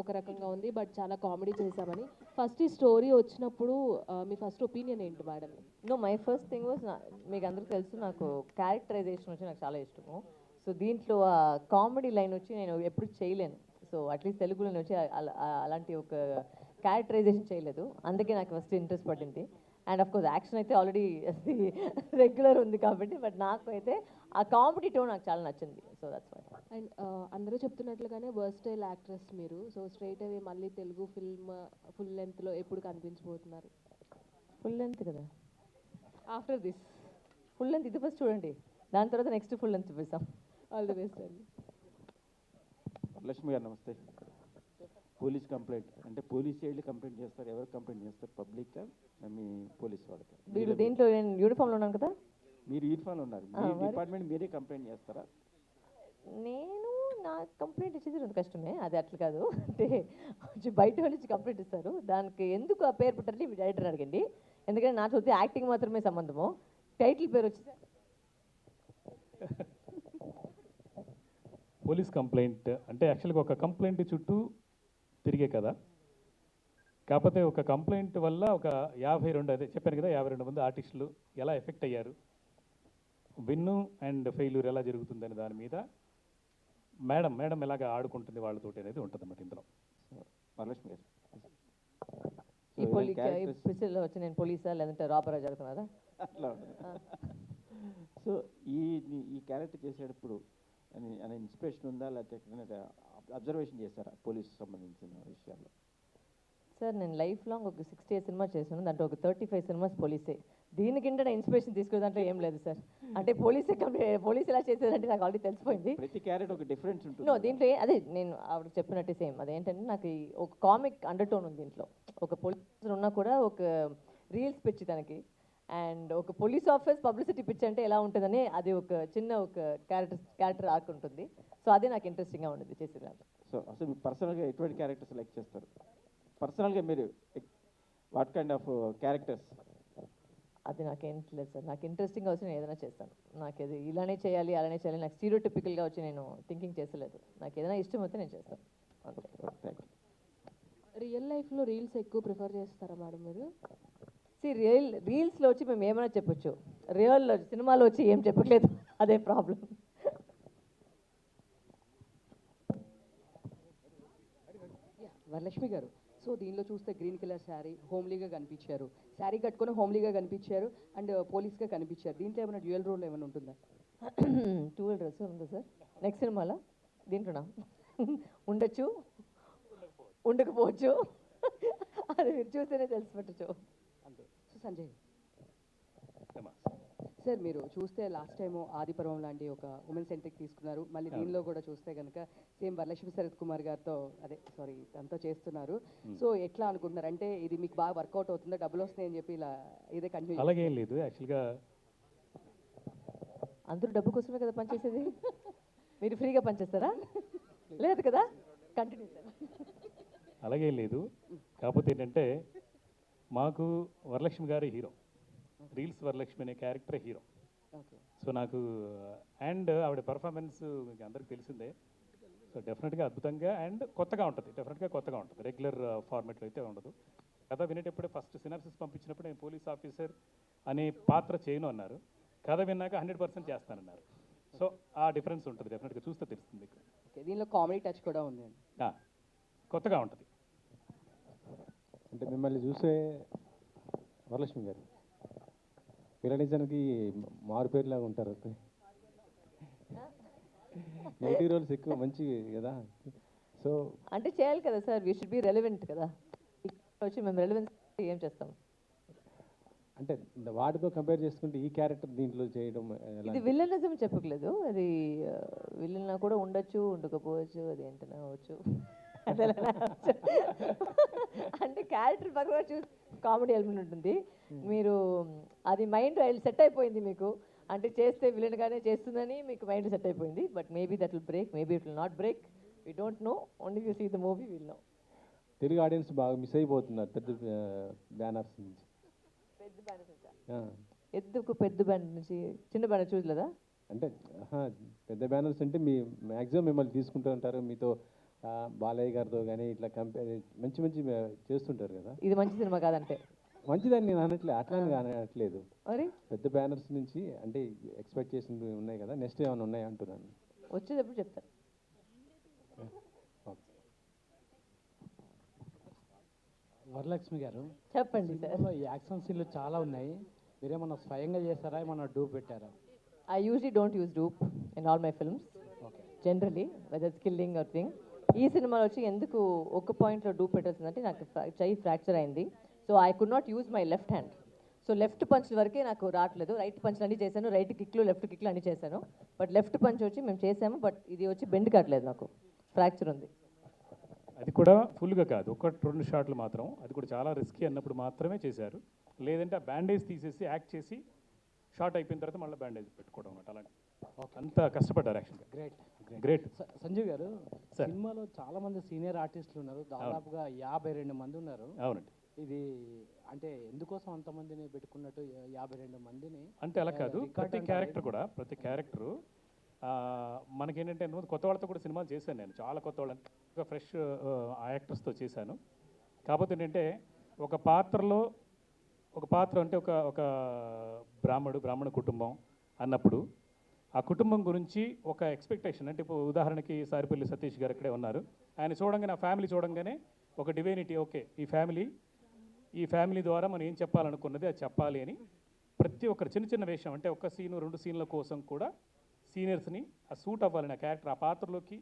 ఒక రకంగా ఉంది. బట్ చాలా కామెడీ చేశామని. ఫస్ట్ ఈ స్టోరీ వచ్చినప్పుడు మీ ఫస్ట్ ఒపీనియన్ ఏంటి madam? No my first thing was మీకు అందరికీ తెలుసు నాకు క్యారెక్టరైజేషన్ వచ్చి నాకు చాలా ఇష్టము. సో దీంట్లో ఆ కామెడీ లైన్ వచ్చి నేను ఎప్పుడు చేయలేను. సో అట్లీస్ట్ తెలుగులో వచ్చి అలాంటి ఒక క్యారెక్టరైజేషన్ చేయలేదు. అందుకే నాకు ఫస్ట్ ఇంట్రెస్ట్ పడింది. అండ్ ఆఫ్ కోర్స్ యాక్షన్ అయితే ఆల్రెడీ రెగ్యులర్ ఉంది కాబట్టి, బట్ నాకు అయితే ఆ కామెడీ టోన్ నాకు చాలా నచ్చింది. So that's why. అండ్ అందరూ చెప్తున్నట్లుగానే వర్స్టైల్ యాక్ట్రెస్ మీరు. సో స్ట్రైట్ అవే మళ్ళీ తెలుగు ఫిల్మ్ ఫుల్ లెంత్లో ఎప్పుడు కనిపించబోతున్నారు? ఫుల్ లెంత్ కదా, ఆఫ్టర్ దిస్ ఫుల్ లెంత్ ఇది ఫస్ట్ చూడండి, దాని తర్వాత నెక్స్ట్ ఫుల్ లెంత్ చూపిస్తాం. ఆల్ ది బెస్ట్ అండి. లక్ష్మి గారు నమస్తే. పోలీస్ కంప్లైంట్ అంటే పోలీస్ సైడ్లు కంప్లైంట్ చేస్తారు, ఎవరు కంప్లైంట్ చేస్తారు? పబ్లిక్ మీ పోలీస్ వాళ్ళకి? వీళ్ళు దీంట్లో నేను యూనిఫామ్లో ఉన్నాను కదా. మీరు యూనిఫామ్లో ఉన్నారు, మీ డిపార్ట్మెంట్ మీరే కంప్లైంట్ చేస్తారా? నేను నా కంప్లైంట్ ఇచ్చేది అంత కష్టమే, అది అట్లా కాదు. అంటే బయట వాళ్ళ నుంచి కంప్లైంట్ ఇస్తారు, దానికి ఎందుకు ఆ పేరు పెట్టారంటే మీ డైరెక్టర్ అడగండి. ఎందుకంటే నా చూస్తే యాక్టింగ్ మాత్రమే సంబంధము, టైటిల్ పేరు వచ్చి పోలీస్ కంప్లైంట్ అంటే యాక్చువల్గా ఒక కంప్లైంట్ చుట్టూ తిరిగే కదా. కాకపోతే ఒక కంప్లైంట్ వల్ల ఒక 52 అదే చెప్పాను కదా, 52 మంది ఆర్టిస్టులు ఎలా ఎఫెక్ట్ అయ్యారు, విన్ను అండ్ ఫెయిల్యూర్ ఎలా జరుగుతుందని దాని మీద మేడం ఎలాగ ఆడుకుంటుంది వాళ్ళతోటి అనేది ఉంటుంది అన్నమాట ఇందులో. వరలక్ష్మి గారు, ఈ పిక్చర్లో వచ్చి నేను పోలీసా లేదంటే రాబరా జరుగుతున్నారా అట్లా ఉంటుంది. సో ఈ ఈ క్యారెక్టర్ చేసేటప్పుడు అనే ఇన్స్పిరేషన్ ఉందా, లేకపోతే అబ్జర్వేషన్ చేస్తారా పోలీస్ సంబంధించిన విషయాల్లో? సార్ నేను లైఫ్ లాంగ్ ఒక 68 సినిమా చేశాను, దాంట్లో ఒక 35 సినిమాస్ పోలీసే. దీనికింటే నా ఇన్స్పిరేషన్ తీసుకునే దాంట్లో ఏం లేదు సార్. అంటే పోలీస్ ఎలా చేసేదంటే నాకు ఆల్రెడీ తెలిసిపోయింది. ప్రతి క్యారెక్టర్ ఒక డిఫరెన్స్ ఉంటుంది. నో దీంట్లో అదే నేను ఆవిడ చెప్పినట్టే సేమ్ అదేంటంటే నాకు ఒక కామిక్ అండర్ టోన్ ఉంది దీంట్లో. ఒక పోలీస్ ఉన్నా కూడా ఒక రీల్స్ పిచ్చి తనకి, అండ్ ఒక పోలీస్ ఆఫీస్ పబ్లిసిటీ పిచ్ అంటే ఎలా ఉంటుందని అది ఒక చిన్న ఒక క్యారెక్టర్ ఆర్క్ ఉంటుంది. సో అదే నాకు ఇంట్రెస్టింగ్గా ఉండేది చేసేదాంట్లో. సో అసలు మీరు పర్సనల్గా ఎటువంటి క్యారెక్టర్స్ లైక్ చేస్తారు? పర్సనల్గా మీరు వాట్ కైండ్ ఆఫ్ క్యారెక్టర్స్? అది నాకేం లేదు సార్, నాకు ఇంట్రెస్టింగ్గా వచ్చి నేను ఏదైనా చేస్తాను. నాకు ఇది ఇలానే చేయాలి అలానే చేయాలి నాకు స్టీరియోటిపికల్గా వచ్చి నేను థింకింగ్ చేస్తలేదు. నాకు ఏదైనా ఇష్టం అయితే నేను చేస్తాను అంతే. Thank you. రియల్ లైఫ్లో రీల్స్ ఎక్కువ ప్రిఫర్ చేస్తారా మేడం మీరు? రీల్స్లో వచ్చి మేము ఏమైనా చెప్పొచ్చు, రియల్ సినిమాలో వచ్చి ఏం చెప్పట్లేదు, అదే ప్రాబ్లం. వరలక్ష్మి గారు, సో దీనిలో చూస్తే గ్రీన్ కలర్ శారీ హోమ్లీగా కనిపించారు, శారీ కట్టుకొని హోమ్లీగా కనిపించారు అండ్ పోలీస్గా కనిపించారు. దీంట్లో ఏమైనా డ్యూయల్ రోల్ ఏమైనా ఉంటుందా? టూవెల్ డ్రెస్ ఉందా సార్ నెక్స్ట్ సినిమాలో? దీంట్లోనా? ఉండొచ్చు, ఉండకపోవచ్చు, అది మీరు చూస్తేనే తెలిసిపెట్టచ్చు. సో సంజయ్ సార్, మీరు చూస్తే లాస్ట్ టైము ఆదిపర్వం లాంటి ఒక ఉమెన్ సెంట్రిక్ తీసుకున్నారు, మళ్ళీ దీనిలో కూడా చూస్తే కనుక సేమ్ వరలక్ష్మి శరత్ కుమార్ గారితో తనతో చేస్తున్నారు. సో ఎట్లా అనుకుంటున్నారు, అంటే ఇది మీకు బాగా వర్కౌట్ అవుతుందా, డబ్బులు వస్తున్నాయని చెప్పి ఇలా ఇదే కంటిన్యూ? అలాగేం లేదు యాక్చువల్గా, అందరూ డబ్బు కోసమే కదా పనిచేసేది, మీరు ఫ్రీగా పనిచేస్తారా? లేదు కదా, కంటిన్యూ సార్. అలాగేం లేదు. కాకపోతే ఏంటంటే మాకు వరలక్ష్మి గారి హీరో, రీల్స్ వరలక్ష్మి అనే క్యారెక్టర్ హీరో. ఓకే. సో నాకు అండ్ ఆవిడ పర్ఫార్మెన్స్ మీకు అందరికి తెలిసిందే. సో డెఫినెట్గా అద్భుతంగా అండ్ కొత్తగా ఉంటుంది, డెఫినెట్గా కొత్తగా ఉంటుంది, రెగ్యులర్ ఫార్మేట్లో అయితే ఉండదు. కథ వినేటప్పుడే ఫస్ట్ సినాప్సిస్ పంపించినప్పుడు నేను పోలీస్ ఆఫీసర్ అనే పాత్ర చేయను అన్నారు, కథ విన్నాక 100% చేస్తానన్నారు. సో ఆ డిఫరెన్స్ ఉంటుంది, డెఫినెట్గా చూస్తే తెలుస్తుంది మీకు. ఓకే, దీనిలో కామెడీ టచ్ కూడా ఉంది. కొత్తగా ఉంటుంది. అంటే మిమ్మల్ని చూసే వరలక్ష్మి గారు విలనిజానికి మారు పేరులాగా ఉంటారు, నెగిటివ్ రోల్స్ ఎక్కువ మంచి కదా. సో అంటే చేయాలి కదా sir, we should be relevant కదా. వచ్చి మేము రెలవెన్స్ ఏం చేస్తాం? అంటే వాటితో కంపేర్ చేసుకుంటే ఈ క్యారెక్టర్ దీంట్లో చేయడం ఇది విలనిజం చెప్పట్లేదు, అది విలన్ కూడా ఉండొచ్చు ఉండకపోవచ్చు, అది ఏంటనే అవ్వచ్చు. అంటే క్యారెక్టర్ పక్కన చూసి కామెడీ ఎలిమెంట్ ఉంటుంది. మీరు అది మైండ్ సెట్ అయిపోయింది మీకు, అంటే చేస్తే విలన్గానే చేస్తుందని మీకు మైండ్ సెట్ అయిపోయింది. But maybe that will break, maybe it will not break, we don't know, only you see the movie will know. Telugu audience బాగా మిస్ అయిపోతున్నారు పెద్ద బ్యానర్స్ నుంచి. పెద్ద బ్యానర్ నుంచి ఎందుకు పెద్ద బ్యానర్ నుంచి చిన్న బ్యానర్ చూడలేదా? అంటే పెద్ద బ్యానర్స్ అంటే మీ మ్యాక్సిమం మిమ్మల్ని తీసుకుంటూ ఉంటారు, మీతో బాలయ్య గారితో కానీ ఇట్లా కంపేర్ మంచి మంచి చేస్తుంటారు కదా. ఇది మంచి సినిమా కాదంటే మంచిదని నేను అనట్లేదు, అట్లా అనట్లేదు. మరి పెద్ద బ్యానర్స్ నుంచి అంటే ఎక్స్పెక్టేషన్ ఉన్నాయి కదా, నెక్స్ట్ ఏమైనా ఉన్నాయా అంటున్నాను. వచ్చేటప్పుడు చెప్తాను. వరలక్ష్మి గారు, చెప్పండి సార్. సినిమాలో ఈ యాక్షన్ సీన్లు చాలా ఉన్నాయి. మీరేమన్నా స్వయంగా చేస్తారా, ఏమన్నా డూప్ పెట్టారా? I usually don't use dupe in all my films. Okay. Generally whether it's killing or thing. ఈ సినిమాలో వచ్చి ఎందుకు ఒక పాయింట్లో డూప్ పెట్టాల్సిందంటే నాకు చెయ్యి ఫ్రాక్చర్ అయింది. So I could not use my left hand. So left punch వరకే నాకు రావట్లేదు. రైట్ పంచ్ అన్ని చేశాను, రైట్ కిక్లు లెఫ్ట్ కిక్లు అన్ని చేశాను. బట్ లెఫ్ట్ పంచ్ వచ్చి మేము చేసాము, బట్ ఇది వచ్చి బెండ్ కావట్లేదు, నాకు ఫ్రాక్చర్ ఉంది. అది కూడా ఫుల్గా కాదు, ఒకటి 2 షాట్లు మాత్రం. అది కూడా చాలా రిస్కీ అన్నప్పుడు మాత్రమే చేశారు. లేదంటే ఆ బ్యాండేజ్ తీసేసి యాక్ట్ చేసి షార్ట్ అయిపోయిన తర్వాత మళ్ళీ బ్యాండేజ్ పెట్టుకోవడం అన్నమాట. అలాంటి అంత కష్టపడ్డారు యాక్చువల్గా. Great great. సంజీవ్ గారు, సార్. సినిమాలో చాలా మంది సీనియర్ ఆర్టిస్టులు ఉన్నారు, దాదాపుగా 52 మంది ఉన్నారు. అవునండి. ఇది అంటే ఎందుకోసం అంతమందిని పెట్టుకున్నట్టు 52 మందిని? అంటే అలా కాదు, రికార్డ్ ప్రతి అంటారు. క్యారెక్టర్ కూడా ప్రతి క్యారెక్టరు మనకేంటంటే ఎంతమంది కొత్త వాళ్ళతో కూడా సినిమాలు చేశాను నేను, చాలా కొత్త వాళ్ళని ఫ్రెష్ ఆ యాక్టర్స్తో చేశాను. కాకపోతే ఏంటంటే ఒక పాత్రలో ఒక పాత్ర అంటే ఒక ఒక బ్రాహ్మణ కుటుంబం అన్నప్పుడు ఆ కుటుంబం గురించి ఒక ఎక్స్పెక్టేషన్, అంటే ఇప్పుడు ఉదాహరణకి సారిపల్లి సతీష్ గారు ఇక్కడే ఉన్నారు. ఆయన చూడంగానే ఆ ఫ్యామిలీ చూడంగానే ఒక డివైనిటీ, ఓకే ఈ ఫ్యామిలీ ద్వారా మనం ఏం చెప్పాలనుకున్నది అది చెప్పాలి అని ప్రతి ఒక్కరు చిన్న చిన్న వేషం, అంటే ఒక సీను 2 సీన్ల కోసం కూడా సీనియర్స్ని ఆ సూట్ అవ్వాలని ఆ క్యారెక్టర్ ఆ పాత్రలోకి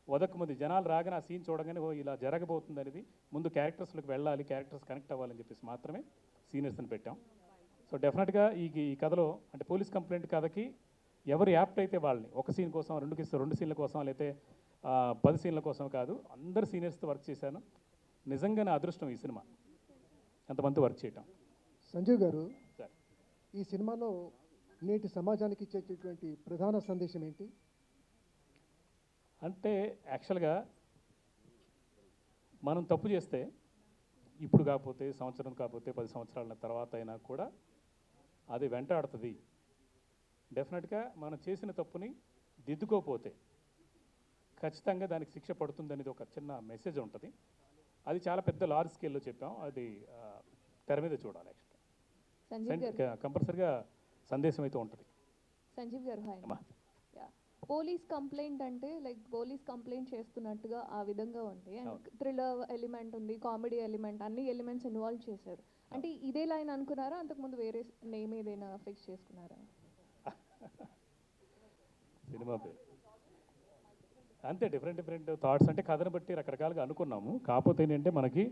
వదకముందు జనాలు రాగానే ఆ సీన్ చూడగానే ఓ ఇలా జరగబోతుంది అనేది ముందు క్యారెక్టర్స్లోకి వెళ్ళాలి, క్యారెక్టర్స్ కనెక్ట్ అవ్వాలని చెప్పేసి మాత్రమే సీనియర్స్ని పెట్టాం. సో డెఫినెట్గా ఈ కథలో అంటే పోలీస్ కంప్లైంట్ కథకి ఎవరు యాప్ట్ అయితే వాళ్ళని ఒక సీన్ కోసం 2 సీన్ల కోసం లేకపోతే 10 సీన్ల కోసం కాదు, అందరు సీనియర్స్తో వర్క్ చేశాను. నిజంగా నా అదృష్టం ఈ సినిమా అంతమంది వర్క్ చేయటం. సంజీవ్ గారు, సార్. ఈ సినిమాలో నేటి సమాజానికి ఇచ్చేటటువంటి ప్రధాన సందేశం ఏంటి? అంటే యాక్చువల్గా మనం తప్పు చేస్తే ఇప్పుడు కాకపోతే సంవత్సరం కాకపోతే 10 సంవత్సరాల తర్వాత అయినా కూడా అది వెంటాడుతుంది. డెఫినెట్గా మనం చేసిన తప్పుని దిద్దుకోపోతే ఖచ్చితంగా దానికి శిక్ష పడుతుంది అనేది ఒక చిన్న మెసేజ్ ఉంటుంది. అది చాలా పెద్ద లార్జ్ స్కేల్లో చెప్పాం, అది తెర మీద చూడాలి. సంజీవ్ గారు, యాక్చువల్గా కంపల్సరిగా సందేశం అయితే ఉంటుంది. సంజీవ్ గారు హాయ్. అమ్మా. పోలీస్ కంప్లైంట్ అంటే లైక్ పోలీస్ కంప్లైంట్ చేస్తున్నట్టుగా ఆ విధంగా ఉంది. అండ్ థ్రిల్లర్ ఎలిమెంట్ ఉంది, కామెడీ ఎలిమెంట్, అన్ని ఎలిమెంట్స్ ఇన్వాల్వ్ చేశారు. అంటే ఇదే లైన్ అనుకున్నారా, అంతకుముందు వేరే నేమ్ ఏదైనా ఫిక్స్ చేసుకున్నారా? సినిమా పేరు అంతే, డిఫరెంట్ థాట్స్, అంటే కథను బట్టి రకరకాలుగా అనుకున్నాము. కాకపోతే ఏంటంటే మనకి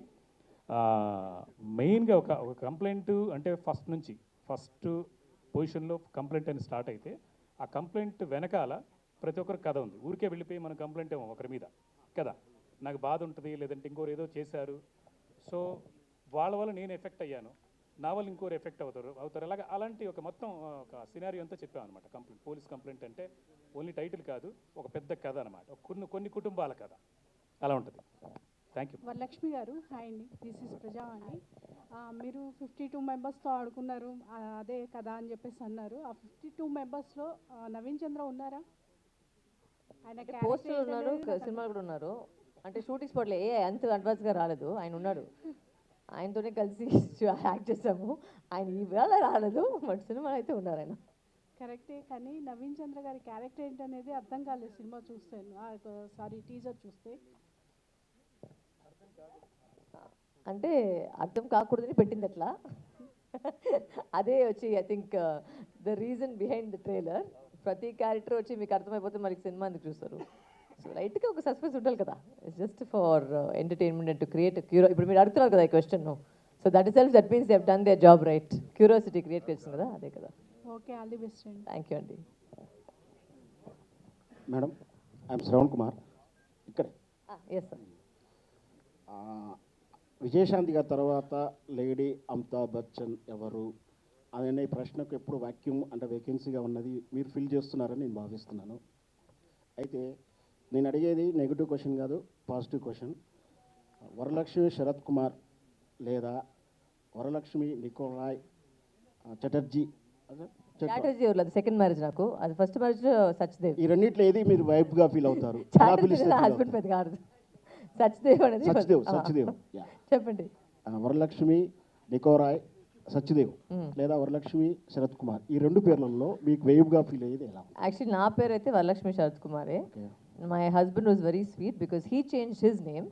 మెయిన్గా ఒక కంప్లైంట్ అంటే ఫస్ట్ పొజిషన్లో కంప్లైంట్ అని స్టార్ట్ అయితే ఆ కంప్లైంట్ వెనకాల ప్రతి ఒక్కరికి కథ ఉంది. ఊరికే వెళ్ళిపోయి మనం కంప్లైంట్ ఏమో ఒకరి మీద కదా, నాకు బాధ ఉంటుంది, లేదంటే ఇంకోరు ఏదో చేశారు, సో వాళ్ళ వల్ల నేను ఎఫెక్ట్ అయ్యాను, నా వల్ల ఇంకోరు ఎఫెక్ట్ అవుతారు అలాగే అలాంటి ఒక మొత్తం ఒక సినారియో అంతా చెప్పాం అనమాట. పోలీస్ కంప్లైంట్ అంటే ఓన్లీ టైటిల్ కాదు, ఒక పెద్ద కథ అనమాట, కొన్ని కుటుంబాల కథ అలా ఉంటుంది. Thank you. వరలక్ష్మి గారు హాయ్ అండి, దిస్ ఇస్ ప్రజా అండి. మీరు 52 మెంబర్స్తో ఆడుకున్నారు, అదే కదా అని చెప్పేసి అన్నారు. ఆ 52 మెంబర్స్లో నవీన్ చంద్ర ఉన్నారా? ఆయన పోస్టర్ ఉన్నారు, సినిమాలు కూడా ఉన్నారు. అంటే షూటింగ్ స్పాట్లో అంత అడ్వాన్స్గా రాలేదు, ఆయన ఉన్నాడు. ఆయనతోనే కలిసి యాక్ట్ చేసాము. ఆయన ఈవేళ రాలేదు, బట్ సినిమాలో అయితే ఉన్నారు ఆయన. కరెక్టే, కానీ నవీన్ చంద్ర గారి క్యారెక్టర్ ఏంటనేది అర్థం కాలేదు సినిమా చూస్తాను, సారీ టీజర్ చూస్తే. అంటే అర్థం కాకూడదని పెట్టింది అట్లా. అదే వచ్చి I think the reason behind the trailer. ప్రతి క్యారెక్టర్ వచ్చి మీకు అర్థమైపోతే మరి సినిమా ఎందుకు చూస్తారు? సో రైట్గా ఒక సస్పెన్స్ ఉండాలి కదా, it's just for entertainment and to create curio. ఇప్పుడు మీరు అడుగుతున్నారు కదా ఈ question, so that is self that means they have done their job right. Curiosity create చేస్తుంది కదా, అదే కదా. ఓకే, ఆల్ ది బెస్ట్ అండి. థ్యాంక్ యూ అండి. మేడం, ఐఎమ్ శ్రవణ్ కుమార్, ఇక్కడే. Yes sir. విజయశాంతి గారి తర్వాత లేడీ అమితాబ్ బచ్చన్ ఎవరు అనే ప్రశ్నకు ఎప్పుడు వేకెన్సీగా ఉన్నది మీరు ఫిల్ చేస్తున్నారని నేను భావిస్తున్నాను. అయితే నేను అడిగేది నెగిటివ్ క్వశ్చన్ కాదు, పాజిటివ్ క్వశ్చన్. వరలక్ష్మి శరత్ కుమార్ లేదా వరలక్ష్మి నికోలాయ్ చటర్జీ చాటర్జీ అది సెకండ్ మ్యారేజ్ నాకు, అది ఫస్ట్ మ్యారేజ్ సచ్దేవ్. ఈ రెండిట్లో ఏది మీరు వైఫ్గా ఫీల్ అవుతారు? చాటర్జీ నా హస్బెండ్ పెద్ద కాదు. సచ్దేవ్ అనేది సచ్దేవ్ యా. చెప్పండి. వరలక్ష్మి నికోరాయ్ సచ్దేవ్ లేదా వరలక్ష్మి శరత్ కుమార్, ఈ 2 పేర్లలో మీకు వేవ్గా ఫీల్ అయ్యేది ఎలా? యాక్చువల్లీ నా పేరు అయితే వరలక్ష్మి శరత్ కుమారే. My husband was very sweet because he change his name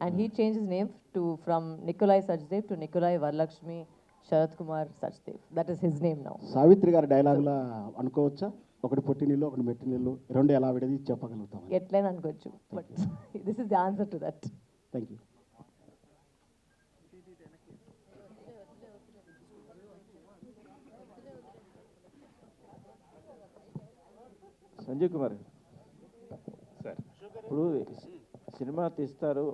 and he change his name to from Nikolai Sachdev to Nikolai Varalakshmi Sharath Kumar Sachdev. That is his name now. Savitri గారి డైలాగులా అనుకోవచ్చా? ఒకటి పొట్టి నీళ్ళు ఒకటి మెట్టి నీళ్ళు, 2 ఎలా విడదీసి చెప్పగలుగుతాం? ఎట్లయినా అనుకోవచ్చు, but this is the answer to that. Thank you. Sanjeev Kumar sir, ఇప్పుడు సినిమా తీస్తారు,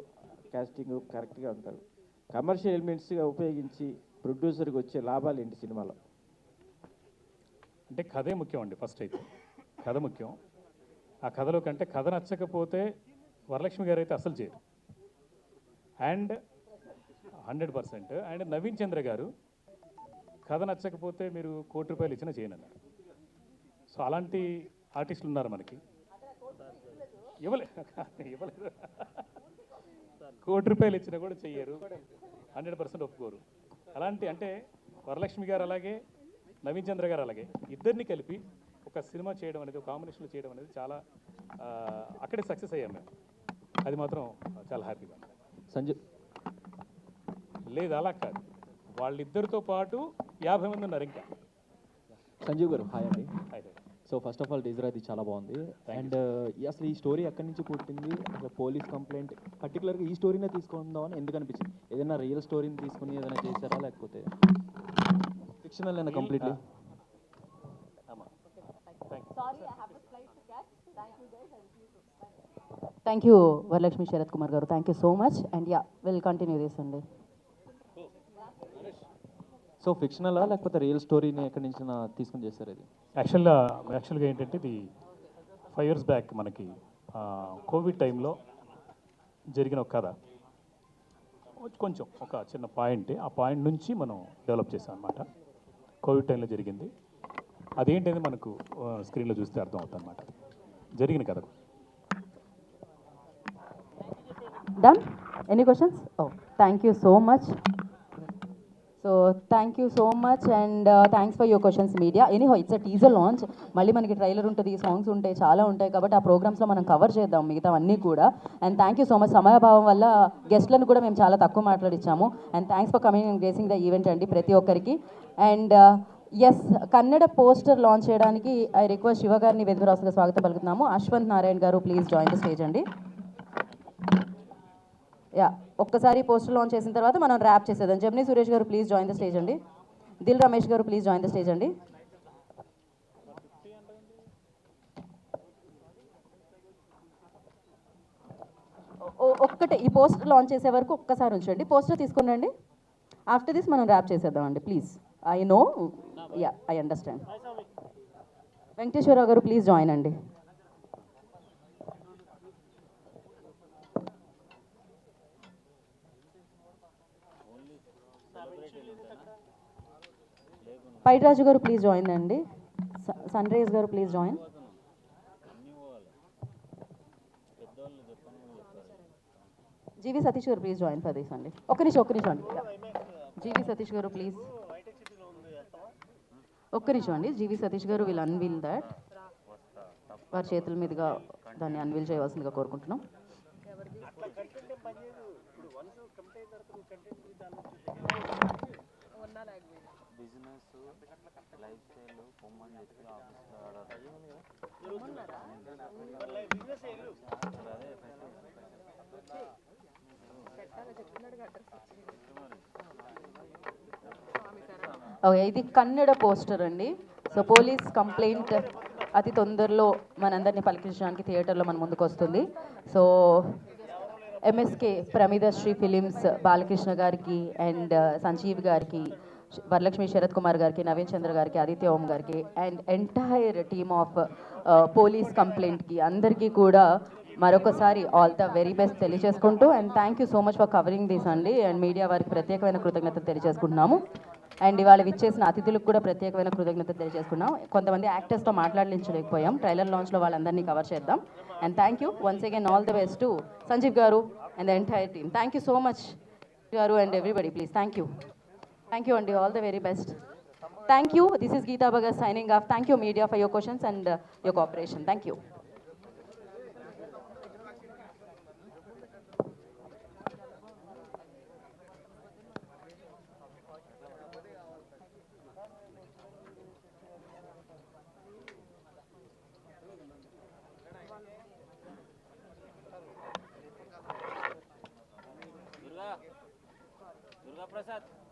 కాస్టింగ్ కరెక్ట్గా ఉంటారు, కమర్షియల్ ఎలిమెంట్స్గా ఉపయోగించి ప్రొడ్యూసర్కి వచ్చే లాభాలు ఏంటి సినిమాలో? అంటే కథే ముఖ్యం అండి. ఫస్ట్ అయితే కథ ముఖ్యం. ఆ కథలో కంటే కథ నచ్చకపోతే వరలక్ష్మి గారు అయితే అసలు చేయరు. అండ్ 100%. అండ్ నవీన్ చంద్ర గారు కథ నచ్చకపోతే మీరు ₹1,00,00,000 ఇచ్చినా చేయనన్నారు. సో అలాంటి ఆర్టిస్టులు ఉన్నారు మనకి. ఇవ్వలేదు ₹1,00,00,000 ఇచ్చినా కూడా చెయ్యరు, 100% ఒప్పుకోరు. అలాంటి అంటే వరలక్ష్మి గారు అలాగే, నవీన్ చంద్ర గారు అలాగే, ఇద్దరిని కలిపి ఒక సినిమా చేయడం అనేది, ఒక కాంబినేషన్లో చేయడం అనేది చాలా అక్కడే సక్సెస్ అయ్యాం మేము. అది మాత్రం చాలా హ్యాపీగా. సంజీవ్ లేదు అలా కాదు, వాళ్ళిద్దరితో పాటు 50 మంది ఉన్నారు ఇంకా. సంజీవ్ గారు హాయ్ అండి. Hi. So first of all teaser అది చాలా బాగుంది. అండ్ అసలు ఈ స్టోరీ ఎక్కడి నుంచి పుట్టింది? అసలు పోలీస్ కంప్లైంట్ పర్టికులర్గా ఈ స్టోరీనే తీసుకుందామని ఎందుకు అనిపించింది? ఏదైనా రియల్ స్టోరీని తీసుకుని ఏదైనా చేశారా, లేకపోతే ఫిక్షనల్ అయినా completely? Thank you Varalakshmi Sharath Kumar garu, thank you so much. And yeah will continue this అండి. సో ఫిక్షనలా లేకపోతే రియల్ స్టోరీని ఎక్కడి నుంచి తీసుకుని చేశారు ఇది? యాక్చువల్గా ఏంటంటే ఇది 5 years బ్యాక్ మనకి కోవిడ్ టైంలో జరిగిన ఒక కథ. కొంచెం ఒక చిన్న పాయింట్, ఆ పాయింట్ నుంచి మనం డెవలప్ చేసాం అనమాట. కోవిడ్ టైంలో జరిగింది. అదేంటనేది మనకు స్క్రీన్లో చూస్తే అర్థం అవుతుంది అనమాట జరిగిన కథ. Done. Any questions? Oh thank you so much. So thank you so much and thanks for your questions media. Anyhow it's a teaser launch, మళ్ళీ మనకి ట్రైలర్ ఉంటుంది, సాంగ్స్ ఉంటాయి, చాలా ఉంటాయి, కాబట్టి ఆ ప్రోగ్రామ్స్లో మనం కవర్ చేద్దాం మిగతా అన్నీ కూడా. And thank you so much. సమయభావం వల్ల గెస్ట్లను కూడా మేము చాలా తక్కువ మాట్లాడిచ్చాము. And thanks for coming and gracing the event అండి ప్రతి ఒక్కరికి. And yes, Kannada poster launch చేయడానికి ఐ రిక్వెస్ట్ శివ గారిని వేదికరాసుగా స్వాగతం పలుకుతున్నాము. Ashwanth Narayana garu please join the stage అండి. యా, ఒక్కసారి పోస్టర్ లాంచ్ చేసిన తర్వాత మనం ర్యాప్ చేసేద్దాం. జమ్ని సురేష్ గారు ప్లీజ్ జాయిన్ ద స్టేజ్ అండి. దిల్ రమేష్ గారు ప్లీజ్ జాయిన్ ద స్టేజ్ అండి. ఒక్కటే ఈ పోస్టర్ లాంచ్ చేసే వరకు ఒక్కసారి ఉంచండి, పోస్టర్ తీసుకునండి. ఆఫ్టర్ దిస్ మనం ర్యాప్ చేసేద్దాం అండి please. I know, ya I understand. Venkateswararao గారు ప్లీజ్ జాయిన్ అండి. పైడిరాజు గారు ప్లీజ్ జాయిన్ అండి. సన్ రైజ్ గారు ప్లీజ్ జాయిన్. జీవి సతీష్ గారు ప్లీజ్ జాయిన్ ఫర్ దిస్ అండి. ఒక్క నిమిషం అండి. జీవి సతీష్ గారు ప్లీజ్ ఒక్క నిమిషం అండి. జీవి సతీష్ గారు విల్ అన్వీల్ దట్, వారి చేతుల మీదుగా దాన్ని అన్వీల్ చేయవలసిందిగా కోరుకుంటున్నాం. ఓకే, ఇది కన్నడ పోస్టర్ అండి. సో పోలీస్ కంప్లైంట్ అతి తొందరలో మనందరినీ పలికించడానికి థియేటర్లో మన ముందుకు వస్తుంది. So MSK Pramidasri films Balakrishna గారికి అండ్ సంజీవ్ గారికి, వరలక్ష్మి శరత్ కుమార్ గారికి, నవీన్ చంద్ర గారికి, ఆదిత్య ఓం గారికి and entire team of police కంప్లైంట్కి అందరికీ కూడా మరొకసారి ఆల్ ద వెరీ బెస్ట్ తెలియజేసుకుంటూ and thank you so much for covering this అండి. అండ్ మీడియా వారికి ప్రత్యేకమైన కృతజ్ఞతలు తెలియజేసుకుంటున్నాము. అండ్ ఇవాళ విచ్చేసిన అతిథులకు కూడా ప్రత్యేకమైన కృతజ్ఞతలు తెలియజేసుకున్నాం. కొంతమంది యాక్టర్స్తో మాట్లాడించలేకపోయాం, ట్రైలర్ లాంచ్లో వాళ్ళందరినీ కవర్ చేద్దాం. And thank you once again, all the best to Sanjeev గారు, and the entire team. Thank you so much, Garu and everybody, please. Thank you. Thank you, Andy. All the very best. Thank you. This is Geeta Bhagat signing off. Thank you, media, for your questions and your cooperation. Thank you. Durga Prasad.